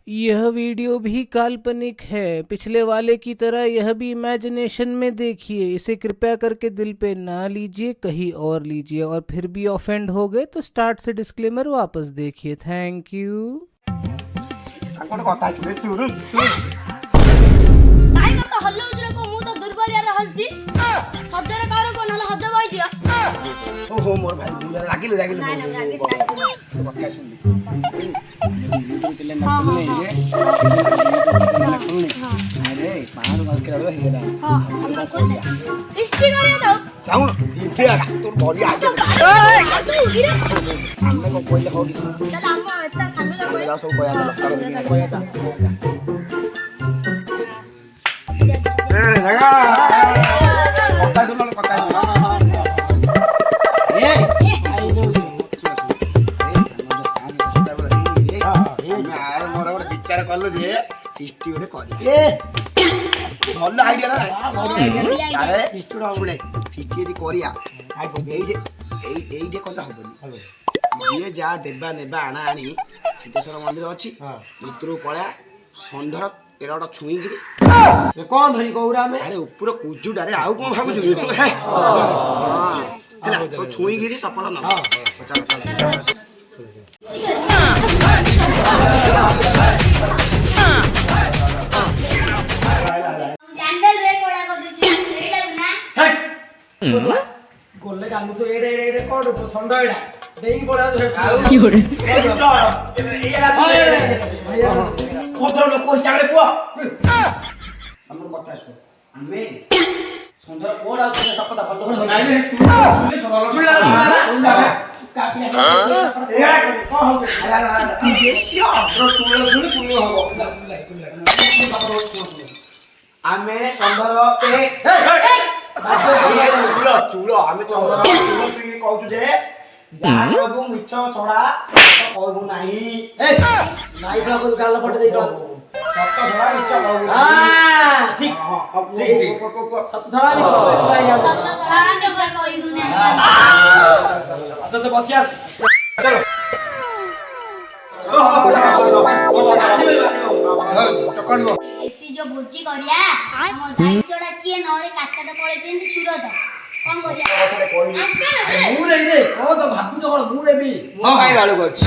यह वीडियो भी काल्पनिक है। पिछले वाले की तरह यह भी इमेजिनेशन में देखिए। इसे कृपया करके दिल पे ना लीजिए, कहीं और लीजिए। और फिर भी ऑफेंड हो गए तो स्टार्ट से डिस्क्लेमर वापस देखिए। Thank you. ओहो मोर भाई बुला लागिलो चले ना सुनने ये अरे पार बात कर रहा है ना हां हिस्ट्री करे दो जाऊं इथे आ तोर बॉडी आ हमने को कोई होगी चल हम इतना सामने कोई जाओ सब कोया चल कोया जा ए लगा कथा सुन कथा विचार कलु जे फिस्टी गोटे कर भल आइडिया ना अरे शुणे फिस्टी यदि करिया एइजे कले हबनी जे जा देबा नेबा आना आनी सिद्धेश्वर मंदिर अछि भितरु पळा संधर एरा गोटा छुई गिरी कोन धरी गौरा में अरे ऊपर कुजुडा रे आउ कोन भाबु तू हे तो छुई गिरी सफल न चल चल गोल्ले गांगु तो एडे एडे कोड तो संडो एडा देई पडा तो की होरे एडा भैया कोदर लोक सागरे पुआ हमर कथा सुन आमे संडो कोडा तो सपदा पल्लो नाइ में सुला कापिया एडा को हो देशिया रो तुलो सुन पुण्य हो आमे संडो पे चूड़ आम चूड़ चुई कहू जे जाबू मिछ छड़ा कहबू नाही नाई छड़ा को गाल पट दे सत छड़ा मिछ कहबू हां ठीक ठीक सत छड़ा मिछ सत छड़ा मिछ कहबू नाही अच्छा तो बचिया चलो एती जो भोजी करिया हम दायित्वडा किए नरे काटाटा पळे जेंती सुरत कोन करिया मु रे रे को तो भाबु जो मु रे भी मो काई बाळु गछ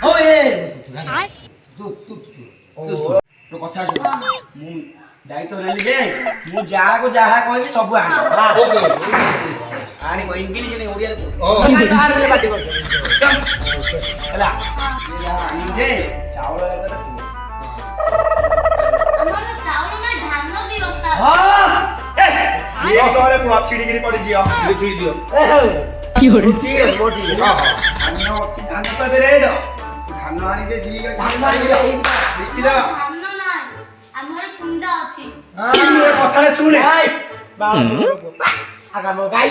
ओ ए तू तू तू तो कथा सुन मु दायित्व लेली जे मु जाहा को जाहा कहबी सब आनी ओके आनी को इंग्लिश ने ओडिया ओ कार रे बाटी कर हला ये आनी जे चावल लेता हमर चावल ना धान दी बस्ता हां ये तोरे मुआ छिड़ीगिरी पड़ी जियो ले छिड़ी दियो की होरे ठीक है मोटी हां धान अछि धान तो दे रेड धान आनी दे दी धान आनी दे बिकिला धान ना हमर कुंडा अछि हां ये कथारे सुने हाय बाल सुन आगा मो गाई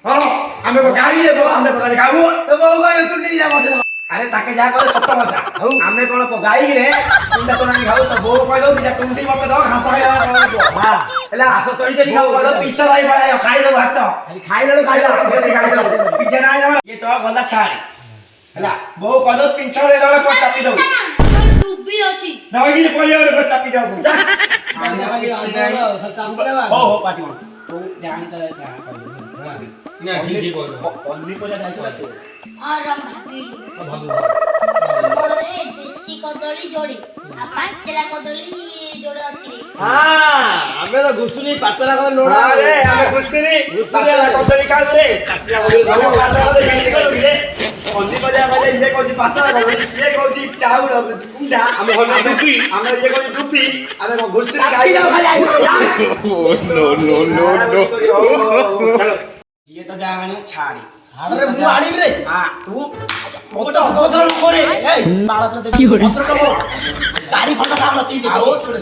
हां हमें को गाई ले हमने पकाने खाबो तो बो गाई तू नहीं जा मोटे अरे ताके जा करे सत्य कथा हमें कोन को गाई रे कुंडा तो नहीं खाऊ तो बो कह दो जे टुंडी मते दो घास खाया हां एला घास चोरी चोरी खाऊ कह दो पीछे लाई पड़ायो खाई दो भात खाली खाई ले खाई पीछे ना जा ये तो गला खाई एला बो कह दो पीछे ले दो को चापी दो डूबी अछि दवाई ले पलियो रे को चापी दो जा हो हो पाटी में तो जानी तो हां ना ठीक बोल ओन्ली को जा तो और भाभी रे देसी कदली जोड़ी आ पाचला कदली जोड़ी अछि हां हमें तो घुसुनी पाचला कदली लोड़ा अरे हमें घुसुनी पाचला कदली खा रे पाचला कदली पाचला कदली खाई रे ओन्ली बजा बजा ये कोजी पाचला कदली ये कोजी चाउर कुंडा हमें होले डुबी हमें ये कोजी डुबी हमें घुसुनी खाई नो नो नो नो ये तो जानी छाड़ी अरे तू आड़ी रे हां तू मोटा कोथर करे ए बाळा दे की होरे पत्र को चारी फटा काम अछि दे ओ छोड़े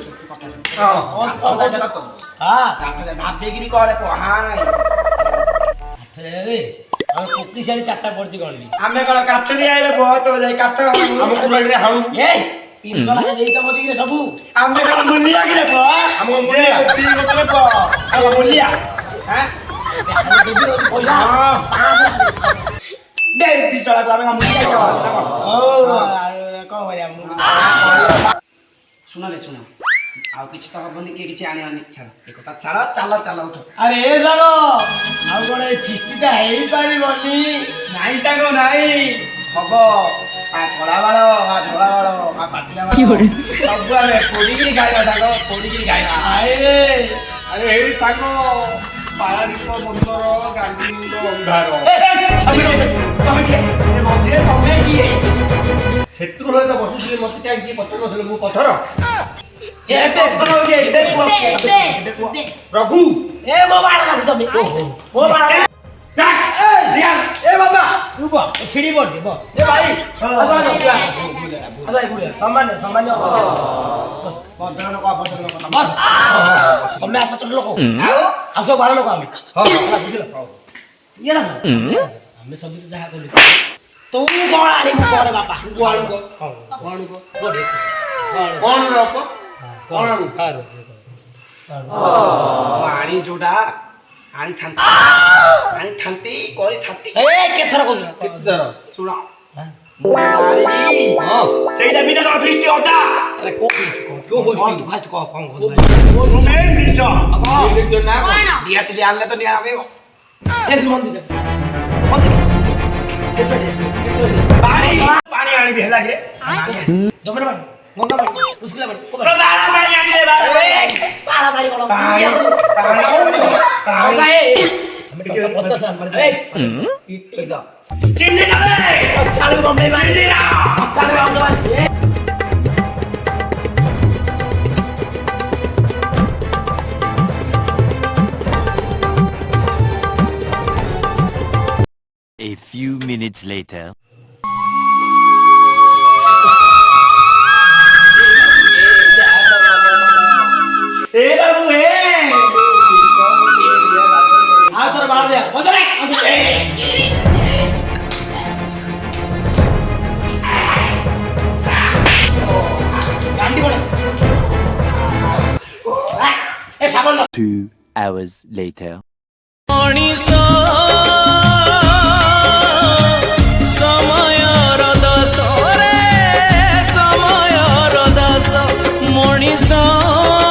हां और जरा तो हां ताके भाबेगिरी करे को हां अरे हम कुकी सारी चारटा पड़ची गणली हमें कोन काछ नि आइले बहुत हो जाई काछ हम कुरल रे हाउ ए 300 लागे देई त मदी रे सबु हमें कोन मुलिया कि रे को हम मुलिया ती गोतले को हम मुलिया हैं दे पिछड़ा को हमें मुलिया क्या ओ ଶୁଣରେ ଶୁଣ ଆଉ କିଛି ତ ହବନି କିଏ କିଛି ଆଣିବନି ଛାଡ଼ ଏ କଥା ଛାଡ଼ ଚାଲ ଚାଲ ଉଠ। ଆରେ ଏ ସାଙ୍ଗ ଆଉ କଣ ଏଇ ଫିଷ୍ଟିଟା ହେଇପାରିବନି? ନାଇଁ ସାଙ୍ଗ ନାଇଁ ହବ କଳା ବାଳ ଧଳା ବାଳ ପାଚିଲା ବାଳ ସବୁ ଆମେ ପୋଡ଼ିକିରି ଖାଇବା ସାଙ୍ଗ ପୋଡ଼ିକିରି ଖାଇବା। ଆରେ ଆରେ ଏଇ ସାଙ୍ଗ ପାରାଦୀପ ବନ୍ଦର ଗାନ୍ଧୀ ଅନ୍ଧାର ତମେ କିଏ ମଝିରେ ତମେ କିଏ ଶତ୍ରୁ ହେଲେ ତ ବସୁଥିଲେ ମତେ କାହିଁକି କିଏ ପଚାରୁ ନଥିଲେ ମୁଁ ପଥର ରଘୁ ଏ ମୋ ବାଳ ରଖୁ ତମେ ମୋ ବାଳ ଏ ବାବା ରୁବ ଛିଡ଼ି ପଡି ବ ଏ ଭାଇ ସାମାନ୍ୟ ସାମାନ୍ୟ ଭଦ୍ର ଲୋକ ଅଭଦ୍ର ଲୋକ ବସ୍ ତମେ ଆସ ଛୋଟ ଲୋକ ଆସ ବାଳ ଲୋକ ଆମେ ବୁଝିଲ ଇଏ ନା ଆମେ ସବୁ ଯାହା କଲୁ ତୁ କଣ ଆଣିବୁ କରେ ବାପା କଣ ରକ କଣ ଆଣି ଯୋଉଟା ଆଣିଥାନ୍ତି କରିଥାନ୍ତି ଏ କେଥର କହୁଛ କେତେଥର ଶୁଣ ସେଇଟା ବିନା ତମ ଫିଷ୍ଟି ଅଧା ଆରେ କୋଉ ଫାଷ୍ଟ କହ କଣ ଦିଆସିଲି ଆଣିଲେ ତ ନିଆ ହବ ପାଣି ପାଣି ଆଣିବି ହେଲା କି ଜମର ପାଣି ମଣ୍ଡା ପାଣି ଉସ୍କିଲା ପାଣି ପାଣି ଆଣିଲେ ପାଳା ପାଣି କଣ ପାଣି ଆମେ ଟିକେ ପଚାଶ ମାନେ ଚିନି ନା ଚାଲୁ ବମ୍ବେ ପାଣି ଚାଲୁ ବମ୍ବେ ପାଣି A few minutes later. ए बाबू ए आ तोर बाळ दे बजरे गांडी बड ए साबण 2 hours later.